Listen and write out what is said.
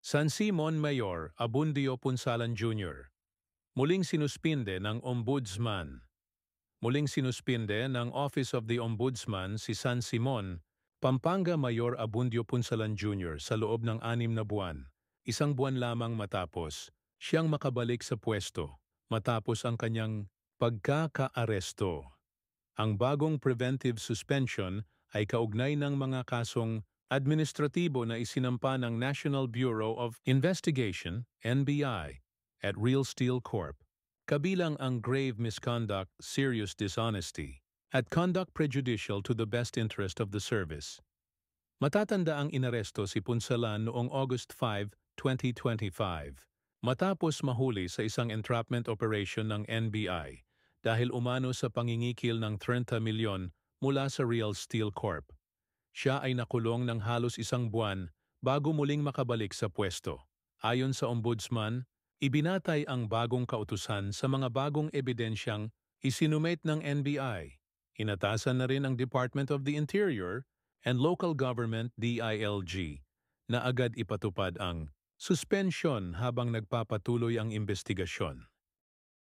San Simon Mayor Abundio Punsalan Jr. Muling sinuspinde ng Ombudsman. Muling sinuspinde ng Office of the Ombudsman si San Simon, Pampanga Mayor Abundio Punsalan Jr. sa loob ng 6 na buwan, isang buwan lamang matapos siyang makabalik sa pwesto matapos ang kanyang pagkakaaresto. Ang bagong preventive suspension ay kaugnay ng mga kasong administratibo na isinampa ng National Bureau of Investigation, NBI, at Real Steel Corp. Kabilang ang grave misconduct, serious dishonesty, at conduct prejudicial to the best interest of the service. Matatanda ang inaresto si Punsalan noong August 5, 2025, matapos mahuli sa isang entrapment operation ng NBI dahil umano sa pangingikil ng 30 milyon mula sa Real Steel Corp. Siya ay nakulong ng halos isang buwan bago muling makabalik sa pwesto. Ayon sa Ombudsman, ibinatay ang bagong kautusan sa mga bagong ebidensyang isinumate ng NBI. Inatasan na rin ang Department of the Interior and Local Government DILG na agad ipatupad ang suspension habang nagpapatuloy ang investigasyon.